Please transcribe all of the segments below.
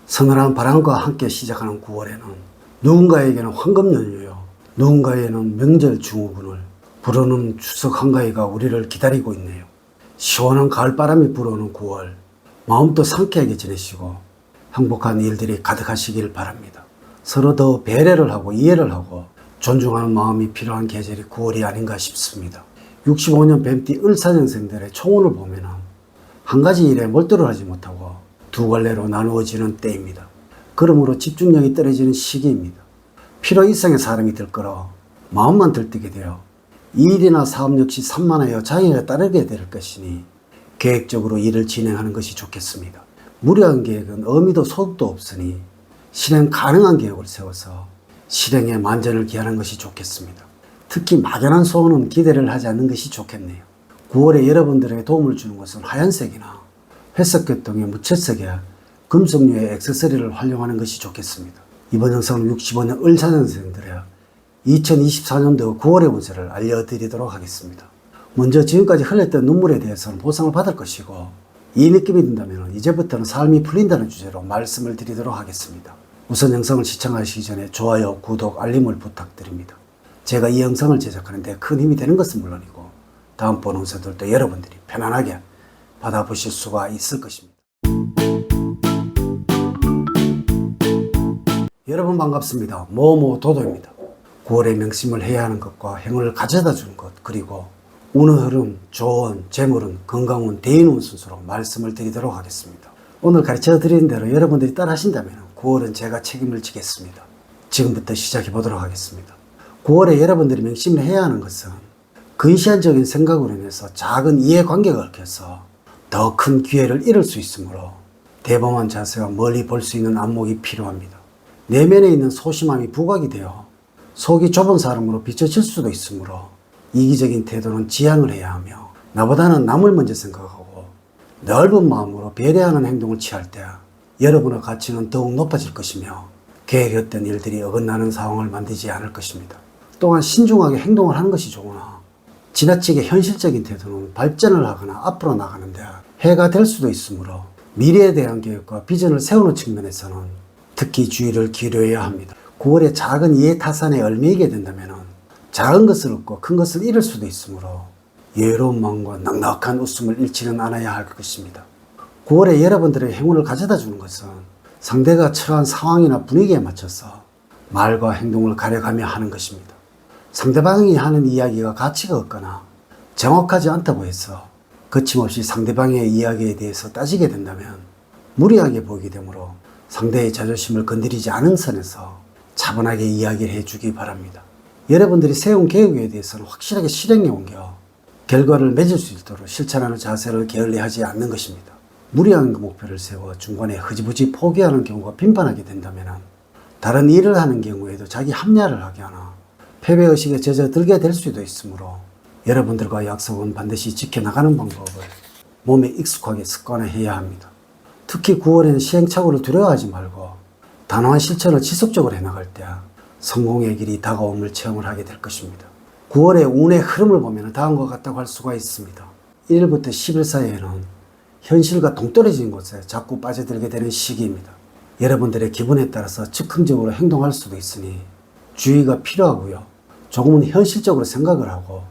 서늘한 바람과 함께 시작하는 9월에는 누군가에게는 황금 연휴요, 누군가에는 명절 증후군을 부르는 추석 한가위가 우리를 기다리고 있네요. 시원한 가을바람이 불어오는 9월, 마음도 상쾌하게 지내시고 행복한 일들이 가득하시길 바랍니다. 서로 더 배려를 하고 이해를 하고 존중하는 마음이 필요한 계절이 9월이 아닌가 싶습니다. 65년 뱀띠 을사년생들의 총운을 보면 한 가지 일에 몰두를 하지 못하고 두 갈래로 나누어지는 때입니다. 그러므로 집중력이 떨어지는 시기입니다. 필요 이상의 사람이 들끓어 마음만 들뜨게 되어 일이나 사업 역시 산만하여 장애가 따르게 될 것이니 계획적으로 일을 진행하는 것이 좋겠습니다. 무리한 계획은 의미도 소득도 없으니 실행 가능한 계획을 세워서 실행에 만전을 기하는 것이 좋겠습니다. 특히 막연한 소원은 기대를 하지 않는 것이 좋겠네요. 9월에 여러분들에게 도움을 주는 것은 하얀색이나 회색계통의 무채색에 금속류의 액세서리를 활용하는 것이 좋겠습니다. 이번 영상은 65년 을사년생들의 2024년도 9월의 운세를 알려드리도록 하겠습니다. 먼저 지금까지 흘렸던 눈물에 대해서는 보상을 받을 것이고, 이 느낌이 든다면 이제부터는 삶이 풀린다는 주제로 말씀을 드리도록 하겠습니다. 우선 영상을 시청하시기 전에 좋아요, 구독, 알림을 부탁드립니다. 제가 이 영상을 제작하는데 큰 힘이 되는 것은 물론이고 다음번 운세들도 여러분들이 편안하게 받아보실 수가 있을 것입니다. 여러분 반갑습니다. 도도입니다. 9월에 명심을 해야 하는 것과 행운을 가져다 주는 것, 그리고 운의 흐름, 조언, 재물운, 건강운, 대인운 순서로 말씀을 드리도록 하겠습니다. 오늘 가르쳐 드린 대로 여러분들이 따라 하신다면 9월은 제가 책임을 지겠습니다. 지금부터 시작해 보도록 하겠습니다. 9월에 여러분들이 명심을 해야 하는 것은 근시안적인 생각으로 인해서 작은 이해관계가 얽혀서 더 큰 기회를 잃을 수 있으므로 대범한 자세와 멀리 볼 수 있는 안목이 필요합니다. 내면에 있는 소심함이 부각이 되어 속이 좁은 사람으로 비춰질 수도 있으므로 이기적인 태도는 지양을 해야 하며, 나보다는 남을 먼저 생각하고 넓은 마음으로 배려하는 행동을 취할 때 여러분의 가치는 더욱 높아질 것이며 계획했던 일들이 어긋나는 상황을 만들지 않을 것입니다. 또한 신중하게 행동을 하는 것이 좋으나 지나치게 현실적인 태도는 발전을 하거나 앞으로 나가는데 해가 될 수도 있으므로 미래에 대한 계획과 비전을 세우는 측면에서는 특히 주의를 기울여야 합니다. 9월에 작은 이해타산에 얽매이게 된다면 작은 것을 얻고 큰 것을 잃을 수도 있으므로 여유로운 마음과 넉넉한 웃음을 잃지는 않아야 할 것입니다. 9월에 여러분들의 행운을 가져다 주는 것은 상대가 처한 상황이나 분위기에 맞춰서 말과 행동을 가려가며 하는 것입니다. 상대방이 하는 이야기가 가치가 없거나 정확하지 않다고 해서 거침없이 상대방의 이야기에 대해서 따지게 된다면 무리하게 보이게 되므로 상대의 자존심을 건드리지 않은 선에서 차분하게 이야기를 해주기 바랍니다. 여러분들이 세운 계획에 대해서는 확실하게 실행에 옮겨 결과를 맺을 수 있도록 실천하는 자세를 게을리하지 않는 것입니다. 무리한 목표를 세워 중간에 흐지부지 포기하는 경우가 빈번하게 된다면 다른 일을 하는 경우에도 자기 합리화를 하게 하나 패배의식에 젖어들게 될 수도 있으므로 여러분들과 약속은 반드시 지켜나가는 방법을 몸에 익숙하게 습관화해야 합니다. 특히 9월에는 시행착오를 두려워하지 말고 단호한 실천을 지속적으로 해나갈 때 성공의 길이 다가옴을 체험을 하게 될 것입니다. 9월의 운의 흐름을 보면 다음과 같다고 할 수가 있습니다. 1일부터 10일 사이에는 현실과 동떨어진 곳에 자꾸 빠져들게 되는 시기입니다. 여러분들의 기분에 따라서 즉흥적으로 행동할 수도 있으니 주의가 필요하고요. 조금은 현실적으로 생각을 하고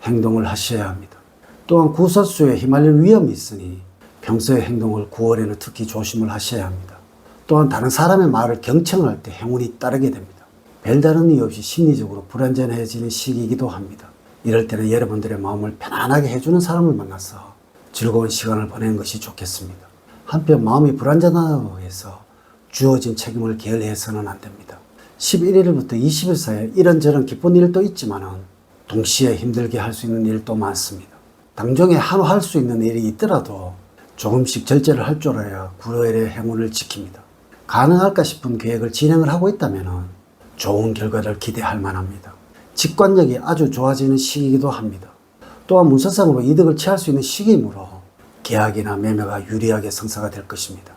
행동을 하셔야 합니다. 또한 구설수에 휘말릴 위험이 있으니 평소의 행동을 9월에는 특히 조심을 하셔야 합니다. 또한 다른 사람의 말을 경청할 때 행운이 따르게 됩니다. 별다른 이유 없이 심리적으로 불안전해지는 시기이기도 합니다. 이럴 때는 여러분들의 마음을 편안하게 해주는 사람을 만나서 즐거운 시간을 보내는 것이 좋겠습니다. 한편 마음이 불안전하다고 해서 주어진 책임을 게을리해서는 안 됩니다. 11일부터 20일 사이에 이런저런 기쁜 일도 있지만 동시에 힘들게 할 수 있는 일도 많습니다. 당장에 한화할 수 있는 일이 있더라도 조금씩 절제를 할 줄 알아야 9월의 행운을 지킵니다. 가능할까 싶은 계획을 진행을 하고 있다면 좋은 결과를 기대할 만합니다. 직관력이 아주 좋아지는 시기이기도 합니다. 또한 문서상으로 이득을 취할 수 있는 시기이므로 계약이나 매매가 유리하게 성사가 될 것입니다.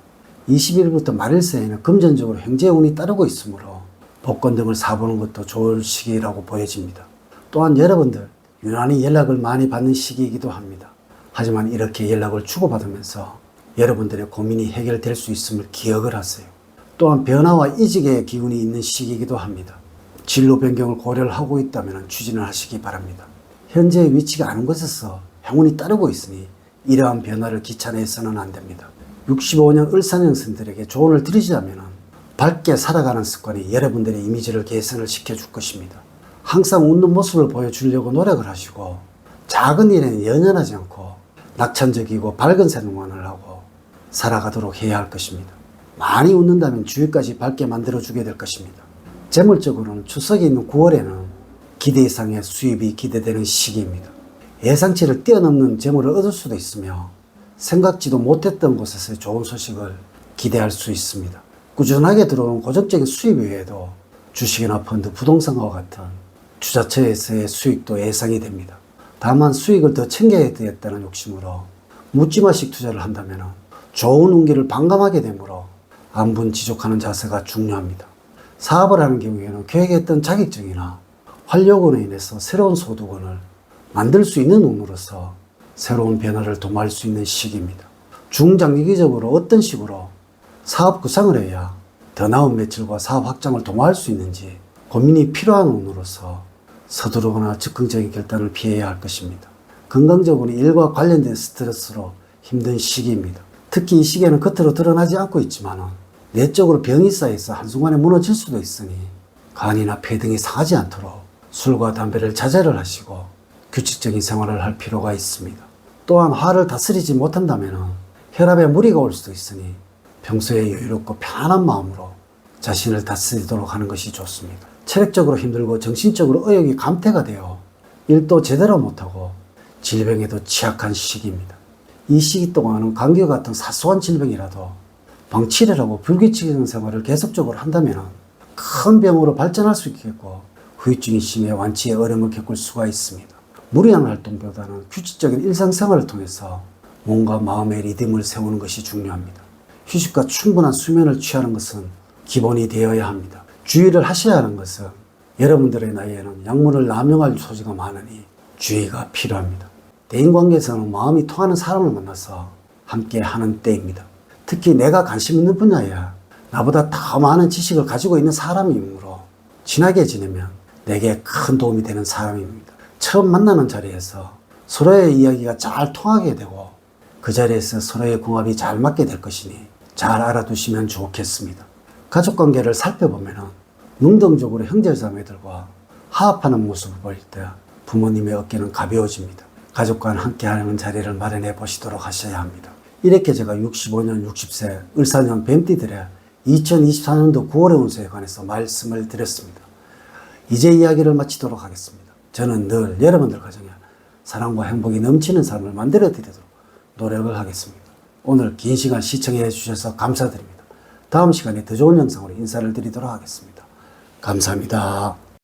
20일부터 말일 사이에는 금전적으로 행재운이 따르고 있으므로 복권 등을 사보는 것도 좋을 시기라고 보여집니다. 또한 여러분들 유난히 연락을 많이 받는 시기이기도 합니다. 하지만 이렇게 연락을 주고받으면서 여러분들의 고민이 해결될 수 있음을 기억을 하세요. 또한 변화와 이직의 기운이 있는 시기이기도 합니다. 진로 변경을 고려를 하고 있다면 추진을 하시기 바랍니다. 현재의 위치가 아는 곳에서 행운이 따르고 있으니 이러한 변화를 귀찮아해서는 안 됩니다. 65년 을사년생들에게 조언을 드리자면 밝게 살아가는 습관이 여러분들의 이미지를 개선을 시켜줄 것입니다. 항상 웃는 모습을 보여주려고 노력을 하시고 작은 일에는 연연하지 않고 낙천적이고 밝은 생각만을 하고 살아가도록 해야 할 것입니다. 많이 웃는다면 주위까지 밝게 만들어주게 될 것입니다. 재물적으로는 추석이 있는 9월에는 기대 이상의 수입이 기대되는 시기입니다. 예상치를 뛰어넘는 재물을 얻을 수도 있으며 생각지도 못했던 곳에서 좋은 소식을 기대할 수 있습니다. 꾸준하게 들어오는 고정적인 수입 외에도 주식이나 펀드, 부동산과 같은 투자처에서의 수익도 예상이 됩니다. 다만 수익을 더 챙겨야 되겠다는 욕심으로 묻지마식 투자를 한다면 좋은 운기를 반감하게 되므로 안분지족하는 자세가 중요합니다. 사업을 하는 경우에는 계획했던 자격증이나 활력으로 인해서 새로운 소득원을 만들 수 있는 운으로서 새로운 변화를 도모할 수 있는 시기입니다. 중장기적으로 어떤 식으로 사업 구상을 해야 더 나은 매출과 사업 확장을 도모할 수 있는지 고민이 필요한 운으로서 서두르거나 즉흥적인 결단을 피해야 할 것입니다. 건강적으로 일과 관련된 스트레스로 힘든 시기입니다. 특히 이 시기에는 겉으로 드러나지 않고 있지만 내적으로 병이 쌓여서 한순간에 무너질 수도 있으니 간이나 폐 등이 상하지 않도록 술과 담배를 자제를 하시고 규칙적인 생활을 할 필요가 있습니다. 또한 화를 다스리지 못한다면 혈압에 무리가 올 수도 있으니 평소에 여유롭고 편안한 마음으로 자신을 다스리도록 하는 것이 좋습니다. 체력적으로 힘들고 정신적으로 의욕이 감퇴가 되어 일도 제대로 못하고 질병에도 취약한 시기입니다. 이 시기 동안은 감기와 같은 사소한 질병이라도 방치를 하고 불규칙적인 생활을 계속적으로 한다면 큰 병으로 발전할 수 있겠고 후유증이 심해 완치에 어려움을 겪을 수가 있습니다. 무리한 활동보다는 규칙적인 일상생활을 통해서 몸과 마음의 리듬을 세우는 것이 중요합니다. 휴식과 충분한 수면을 취하는 것은 기본이 되어야 합니다. 주의를 하셔야 하는 것은 여러분들의 나이에는 약물을 남용할 소지가 많으니 주의가 필요합니다. 대인관계에서는 마음이 통하는 사람을 만나서 함께 하는 때입니다. 특히 내가 관심 있는 분야에 나보다 더 많은 지식을 가지고 있는 사람이므로 친하게 지내면 내게 큰 도움이 되는 사람입니다. 처음 만나는 자리에서 서로의 이야기가 잘 통하게 되고 그 자리에서 서로의 궁합이 잘 맞게 될 것이니 잘 알아두시면 좋겠습니다. 가족관계를 살펴보면 능동적으로 형제자매들과 화합하는 모습을 볼 때 부모님의 어깨는 가벼워집니다. 가족과 함께하는 자리를 마련해 보시도록 하셔야 합니다. 이렇게 제가 65년 60세 을사년 뱀띠들의 2024년도 9월의 운세에 관해서 말씀을 드렸습니다. 이제 이야기를 마치도록 하겠습니다. 저는 늘 여러분들 가정에 사랑과 행복이 넘치는 삶을 만들어 드리도록 노력을 하겠습니다. 오늘 긴 시간 시청해 주셔서 감사드립니다. 다음 시간에 더 좋은 영상으로 인사를 드리도록 하겠습니다. 감사합니다.